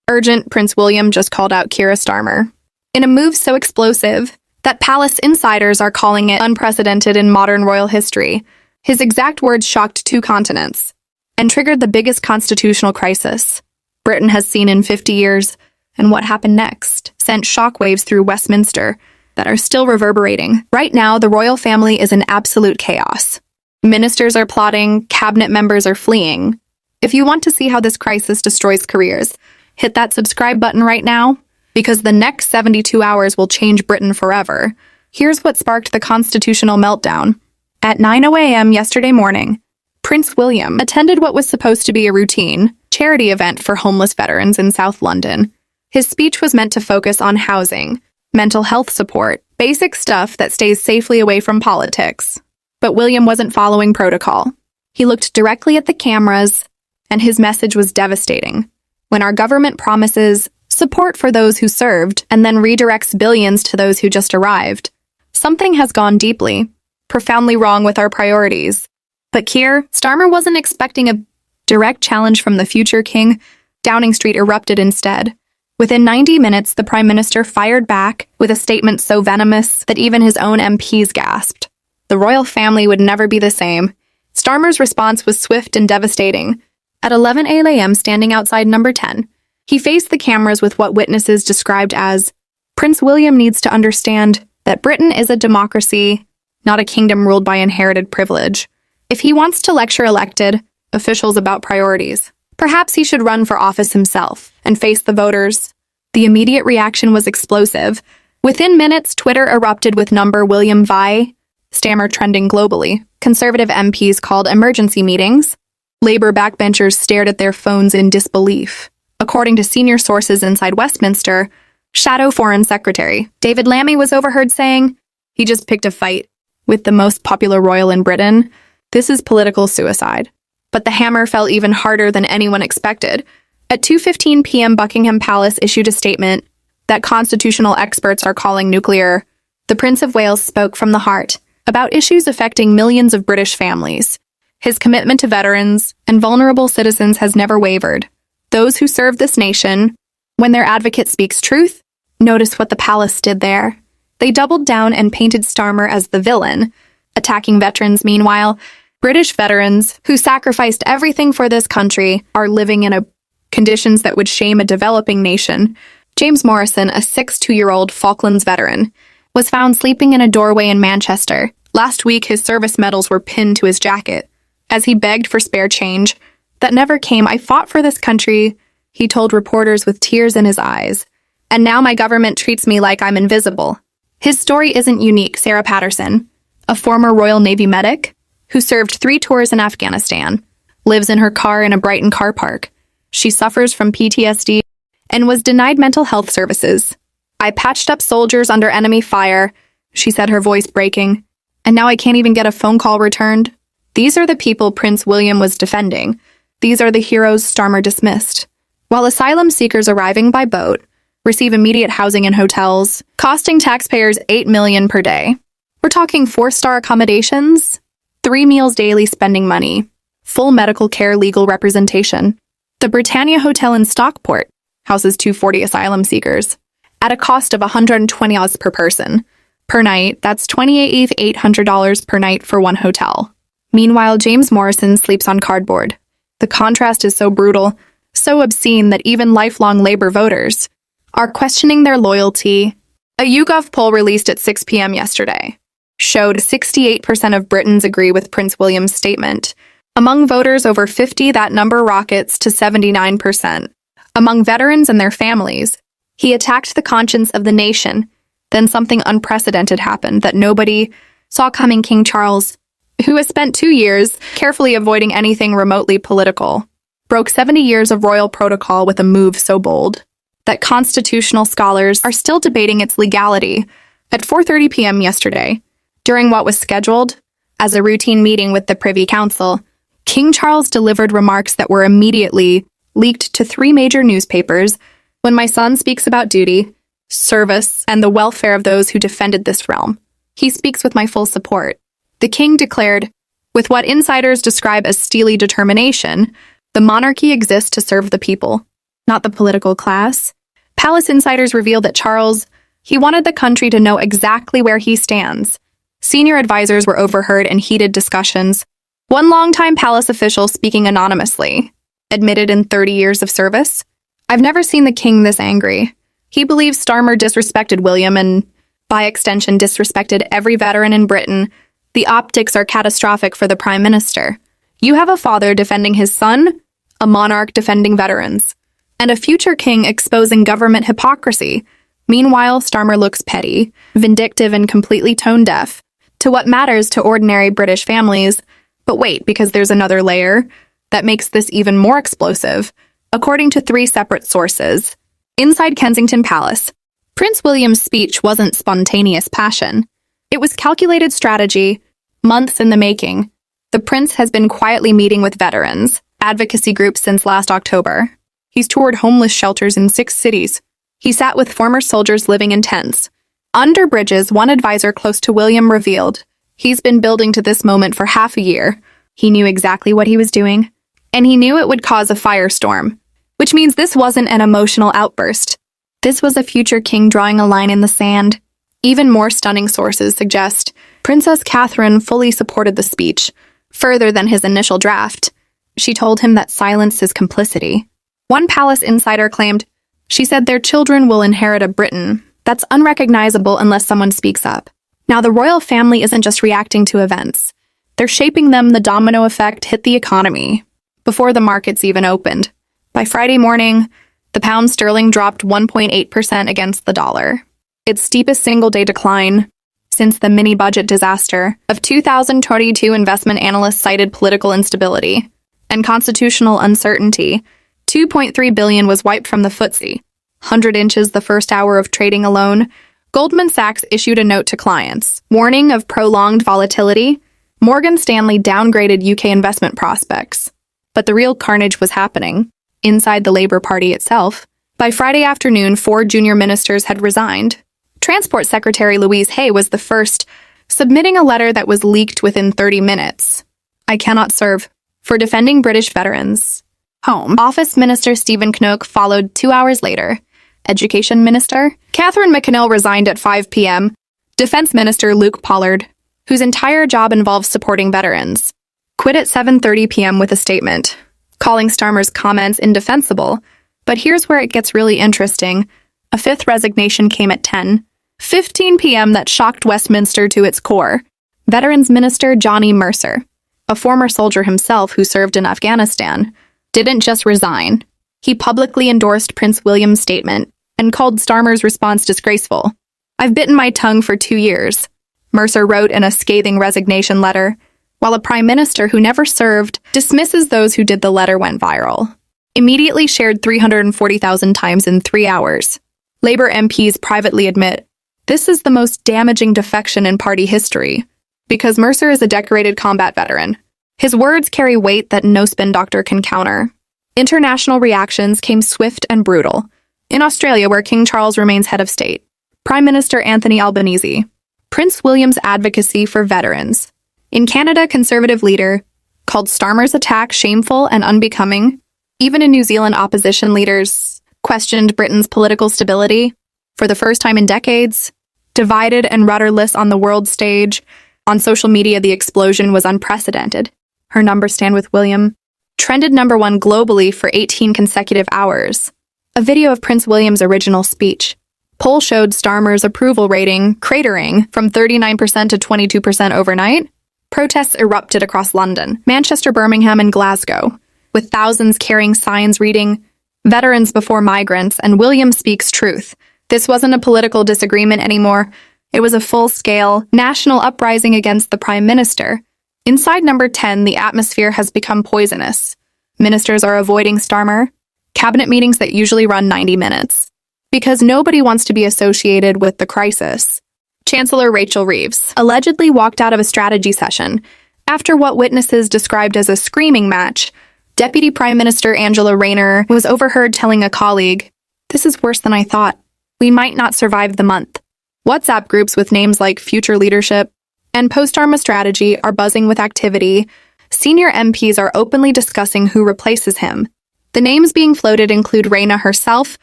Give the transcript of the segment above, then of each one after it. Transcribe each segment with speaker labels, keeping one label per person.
Speaker 1: Urgent, Prince William just called out Keir Starmer. In a move so explosive that palace insiders are calling it unprecedented in modern royal history, his exact words shocked 2 continents and triggered the biggest constitutional crisis Britain has seen in 50 years, and what happened next sent shockwaves through Westminster that are still reverberating. Right now, the royal family is in absolute chaos. Ministers are plotting, cabinet members are fleeing. If you want to see how this crisis destroys careers, hit that subscribe button right now, because the next 72 hours will change Britain forever. Here's what sparked the constitutional meltdown. At 9:00 a.m. yesterday morning, Prince William attended what was supposed to be a routine charity event for homeless veterans in South London. His speech was meant to focus on housing, mental health support, basic stuff that stays safely away from politics. But William wasn't following protocol. He looked directly at the cameras, and his message was devastating. When our government promises support for those who served and then redirects billions to those who just arrived, something has gone deeply, profoundly wrong with our priorities. But Keir Starmer wasn't expecting a direct challenge from the future king. Downing Street erupted instead. Within 90 minutes, the Prime Minister fired back with a statement so venomous that even his own MPs gasped. The royal family would never be the same. Starmer's response was swift and devastating. At 11 a.m., standing outside number 10, he faced the cameras with what witnesses described as, "Prince William needs to understand that Britain is a democracy, not a kingdom ruled by inherited privilege. If he wants to lecture elected officials about priorities, perhaps he should run for office himself and face the voters." The immediate reaction was explosive. Within minutes, Twitter erupted with number William Vi Starmer trending globally. Conservative MPs called emergency meetings. Labour backbenchers stared at their phones in disbelief. According to senior sources inside Westminster, Shadow Foreign Secretary David Lammy was overheard saying, "He just picked a fight with the most popular royal in Britain. This is political suicide." But the hammer fell even harder than anyone expected. At 2:15 p.m., Buckingham Palace issued a statement that constitutional experts are calling nuclear. The Prince of Wales spoke from the heart about issues affecting millions of British families. His commitment to veterans and vulnerable citizens has never wavered. Those who serve this nation, when their advocate speaks truth, notice what the palace did there. They doubled down and painted Starmer as the villain, attacking veterans. Meanwhile, British veterans who sacrificed everything for this country are living in conditions that would shame a developing nation. James Morrison, a 62-year-old Falklands veteran, was found sleeping in a doorway in Manchester. Last week, his service medals were pinned to his jacket as he begged for spare change that never came. "I fought for this country," he told reporters with tears in his eyes, "and now my government treats me like I'm invisible." His story isn't unique. Sarah Patterson, a former Royal Navy medic who served 3 tours in Afghanistan, lives in her car in a Brighton car park. She suffers from PTSD and was denied mental health services. "I patched up soldiers under enemy fire," she said, her voice breaking, "and now I can't even get a phone call returned." These are the people Prince William was defending. These are the heroes Starmer dismissed. While asylum seekers arriving by boat receive immediate housing in hotels, costing taxpayers $8 million per day. We're talking 4-star accommodations, 3 meals daily, spending money, full medical care, legal representation. The Britannia Hotel in Stockport houses 240 asylum seekers at a cost of $120 per person. Per night, that's $2,800 per night for one hotel. Meanwhile, James Morrison sleeps on cardboard. The contrast is so brutal, so obscene that even lifelong Labour voters are questioning their loyalty. A YouGov poll released at 6 p.m. yesterday showed 68% of Britons agree with Prince William's statement. Among voters over 50, that number rockets to 79%. Among veterans and their families, he attacked the conscience of the nation. Then something unprecedented happened that nobody saw coming. King Charles, who has spent 2 years carefully avoiding anything remotely political, broke 70 years of royal protocol with a move so bold that constitutional scholars are still debating its legality. At 4:30 p.m. yesterday, during what was scheduled as a routine meeting with the Privy Council, King Charles delivered remarks that were immediately leaked to 3 major newspapers. "When my son speaks about duty, service, and the welfare of those who defended this realm, he speaks with my full support." The king declared, with what insiders describe as steely determination, "The monarchy exists to serve the people. not the political class. Palace insiders revealed that Charles, he wanted the country to know exactly where he stands. Senior advisors were overheard in heated discussions. One longtime palace official, speaking anonymously, admitted in 30 years of service, "I've never seen the king this angry. He believes Starmer disrespected William and, by extension, disrespected every veteran in Britain. The optics are catastrophic for the Prime Minister. You have a father defending his son, a monarch defending veterans, and a future king exposing government hypocrisy. Meanwhile, Starmer looks petty, vindictive, and completely tone-deaf to what matters to ordinary British families. But wait, because there's another layer that makes this even more explosive. According to 3 separate sources, inside Kensington Palace, Prince William's speech wasn't spontaneous passion. It was calculated strategy, months in the making. The prince has been quietly meeting with veterans, advocacy groups since last October. He's toured homeless shelters in 6 cities. He sat with former soldiers living in tents. Under bridges, one advisor close to William revealed, he's been building to this moment for half a year. He knew exactly what he was doing, and he knew it would cause a firestorm, which means this wasn't an emotional outburst. This was a future king drawing a line in the sand. Even more stunning sources suggest Princess Catherine fully supported the speech, further than his initial draft. She told him that silence is complicity. One palace insider claimed, she said their children will inherit a Britain that's unrecognizable unless someone speaks up. Now, the royal family isn't just reacting to events. They're shaping them. The domino effect hit the economy before the markets even opened. By Friday morning, the pound sterling dropped 1.8% against the dollar, its steepest single-day decline since the mini-budget disaster of 2022. Investment analysts cited political instability and constitutional uncertainty. $2.3 billion was wiped from the FTSE. 100 inches the first hour of trading alone. Goldman Sachs issued a note to clients, warning of prolonged volatility. Morgan Stanley downgraded UK investment prospects. But the real carnage was happening inside the Labour Party itself. By Friday afternoon, 4 junior ministers had resigned. Transport Secretary Louise Hay was the first, submitting a letter that was leaked within 30 minutes. "I cannot serve. For defending British veterans." Home Office Minister Stephen Knoke followed 2 hours later. Education Minister Catherine McConnell resigned at 5 p.m. Defense Minister Luke Pollard, whose entire job involves supporting veterans, quit at 7:30 p.m. with a statement, calling Starmer's comments indefensible. But here's where it gets really interesting. A 5th resignation came at 10:15 p.m. that shocked Westminster to its core. Veterans Minister Johnny Mercer, a former soldier himself who served in Afghanistan, didn't just resign. He publicly endorsed Prince William's statement and called Starmer's response disgraceful. "I've bitten my tongue for 2 years," Mercer wrote in a scathing resignation letter, while a prime minister who never served dismisses those who did. The letter went viral, immediately shared 340,000 times in 3 hours. Labour MPs privately admit, this is the most damaging defection in party history, because Mercer is a decorated combat veteran. His words carry weight that no spin doctor can counter. International reactions came swift and brutal. In Australia, where King Charles remains head of state, Prime Minister Anthony Albanese, Prince William's advocacy for veterans. In Canada, Conservative leader called Starmer's attack shameful and unbecoming. Even in New Zealand, opposition leaders questioned Britain's political stability. For the first time in decades, divided and rudderless on the world stage, on social media, the explosion was unprecedented. Her number stand with William trended #1 globally for 18 consecutive hours. A video of Prince William's original speech. Poll showed Starmer's approval rating cratering from 39% to 22% overnight. Protests erupted across London, Manchester, Birmingham, and Glasgow, with thousands carrying signs reading, "Veterans before migrants" and "William speaks truth." This wasn't a political disagreement anymore. It was a full-scale, national uprising against the Prime Minister. Inside number 10, the atmosphere has become poisonous. Ministers are avoiding Starmer, cabinet meetings that usually run 90 minutes, because nobody wants to be associated with the crisis. Chancellor Rachel Reeves allegedly walked out of a strategy session after what witnesses described as a screaming match. Deputy Prime Minister Angela Rayner was overheard telling a colleague, "This is worse than I thought. We might not survive the month." WhatsApp groups with names like Future Leadership and Post-Starmer Strategy are buzzing with activity. Senior MPs are openly discussing who replaces him. The names being floated include Reyna herself,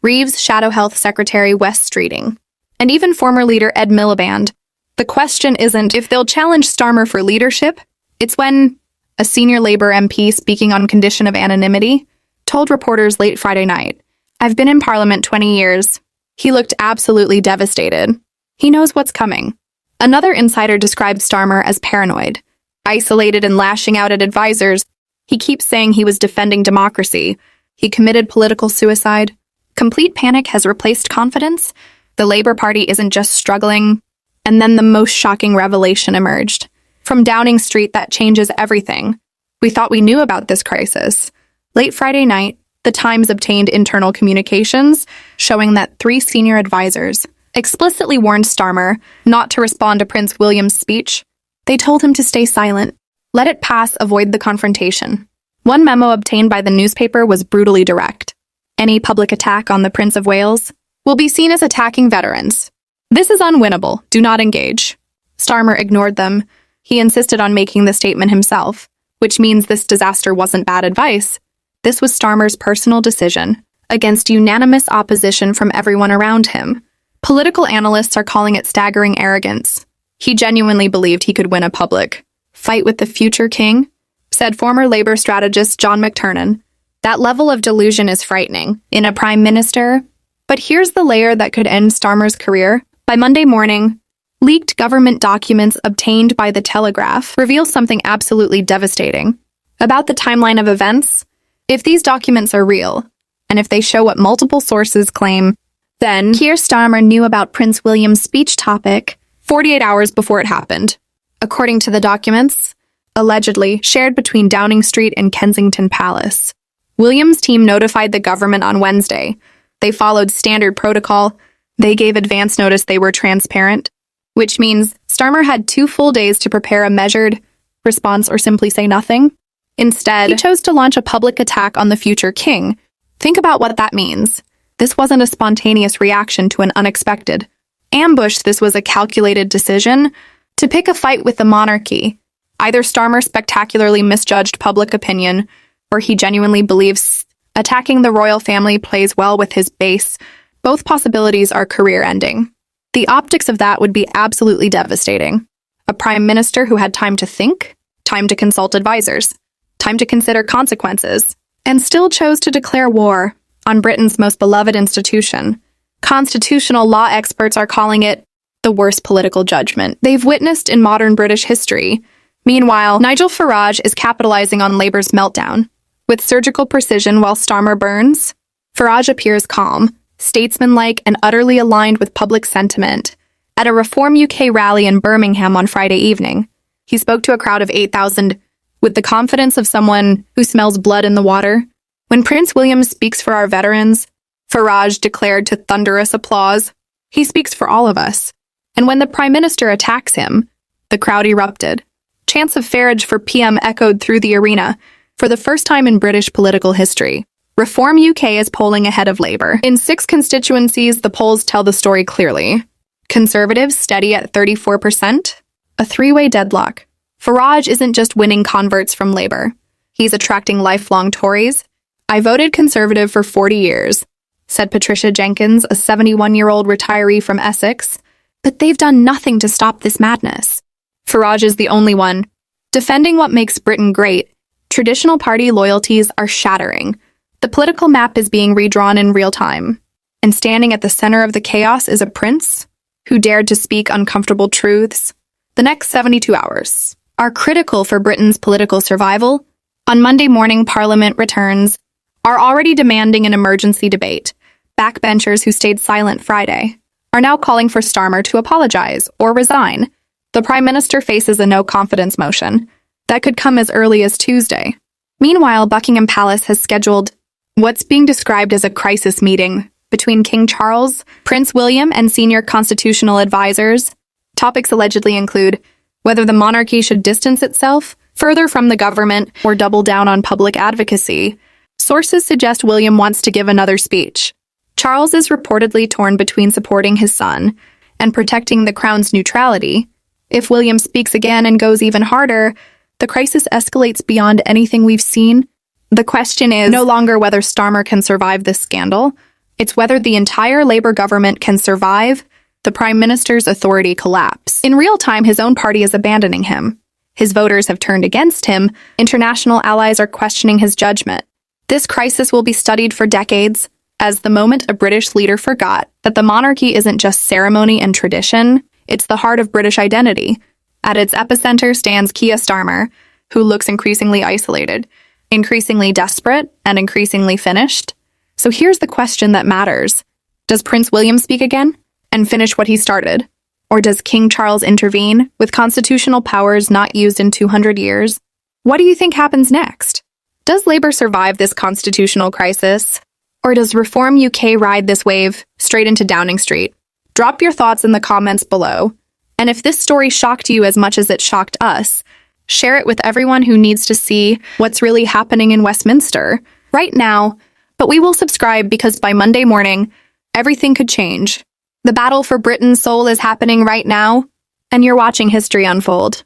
Speaker 1: Reeves' Shadow Health Secretary Wes Streeting, and even former leader Ed Miliband. The question isn't if they'll challenge Starmer for leadership, it's when a senior Labour MP speaking on condition of anonymity told reporters late Friday night, "I've been in Parliament 20 years. He looked absolutely devastated. He knows what's coming." Another insider described Starmer as paranoid, isolated and lashing out at advisors. He keeps saying he was defending democracy. He committed political suicide. Complete panic has replaced confidence. The Labour Party isn't just struggling. And then the most shocking revelation emerged. From Downing Street, that changes everything. We thought we knew about this crisis. Late Friday night, The Times obtained internal communications showing that 3 senior advisors explicitly warned Starmer not to respond to Prince William's speech. They told him to stay silent. Let it pass, avoid the confrontation. One memo obtained by the newspaper was brutally direct. Any public attack on the Prince of Wales will be seen as attacking veterans. This is unwinnable. Do not engage. Starmer ignored them. He insisted on making the statement himself, which means this disaster wasn't bad advice. This was Starmer's personal decision, against unanimous opposition from everyone around him. Political analysts are calling it staggering arrogance. He genuinely believed he could win a public fight with the future king, said former Labour strategist John McTernan. That level of delusion is frightening in a prime minister. But here's the layer that could end Starmer's career. By Monday morning, leaked government documents obtained by The Telegraph reveal something absolutely devastating about the timeline of events. If these documents are real, and if they show what multiple sources claim, then Keir Starmer knew about Prince William's speech topic 48 hours before it happened. According to the documents, allegedly shared between Downing Street and Kensington Palace, William's team notified the government on Wednesday. They followed standard protocol. They gave advance notice. They were transparent, which means Starmer had 2 full days to prepare a measured response or simply say nothing. Instead, he chose to launch a public attack on the future king. Think about what that means. This wasn't a spontaneous reaction to an unexpected ambush. This was a calculated decision to pick a fight with the monarchy. Either Starmer spectacularly misjudged public opinion, or he genuinely believes attacking the royal family plays well with his base. Both possibilities are career-ending. The optics of that would be absolutely devastating. A prime minister who had time to think, time to consult advisors, time to consider consequences, and still chose to declare war on Britain's most beloved institution. Constitutional law experts are calling it the worst political judgment they've witnessed in modern British history. Meanwhile, Nigel Farage is capitalizing on Labour's meltdown. With surgical precision while Starmer burns, Farage appears calm, statesmanlike, and utterly aligned with public sentiment. At a Reform UK rally in Birmingham on Friday evening, he spoke to a crowd of 8,000 with the confidence of someone who smells blood in the water. When Prince William speaks for our veterans, Farage declared to thunderous applause, he speaks for all of us. And when the Prime Minister attacks him, the crowd erupted. Chants of Farage for PM echoed through the arena. For the first time in British political history, Reform UK is polling ahead of Labour. In 6 constituencies, the polls tell the story clearly. Conservatives steady at 34%, a 3-way deadlock. Farage isn't just winning converts from Labour. He's attracting lifelong Tories. "I voted Conservative for 40 years, said Patricia Jenkins, a 71-year-old retiree from Essex. But they've done nothing to stop this madness. Farage is the only one defending what makes Britain great. Traditional party loyalties are shattering. The political map is being redrawn in real time. And standing at the center of the chaos is a prince who dared to speak uncomfortable truths. The next 72 hours are critical for Britain's political survival. On Monday morning, Parliament returns are already demanding an emergency debate. Backbenchers who stayed silent Friday are now calling for Starmer to apologize or resign. The Prime Minister faces a no-confidence motion that could come as early as Tuesday. Meanwhile, Buckingham Palace has scheduled what's being described as a crisis meeting between King Charles, Prince William, and senior constitutional advisors. Topics allegedly include whether the monarchy should distance itself further from the government or double down on public advocacy. Sources suggest William wants to give another speech. Charles is reportedly torn between supporting his son and protecting the crown's neutrality. If William speaks again and goes even harder, the crisis escalates beyond anything we've seen The question is no longer whether Starmer can survive this scandal, it's whether the entire Labour government can survive the Prime Minister's authority collapse. In real time, his own party is abandoning him. His voters have turned against him. International allies are questioning his judgment. This crisis will be studied for decades as the moment a British leader forgot that the monarchy isn't just ceremony and tradition, it's the heart of British identity. At its epicenter stands Keir Starmer, who looks increasingly isolated, increasingly desperate, and increasingly finished. So here's the question that matters. Does Prince William speak again and finish what he started? Or does King Charles intervene with constitutional powers not used in 200 years? What do you think happens next? Does Labour survive this constitutional crisis? Or does Reform UK ride this wave straight into Downing Street? Drop your thoughts in the comments below. And if this story shocked you as much as it shocked us, share it with everyone who needs to see what's really happening in Westminster right now. But we will subscribe because by Monday morning, everything could change. The battle for Britain's soul is happening right now, and you're watching history unfold.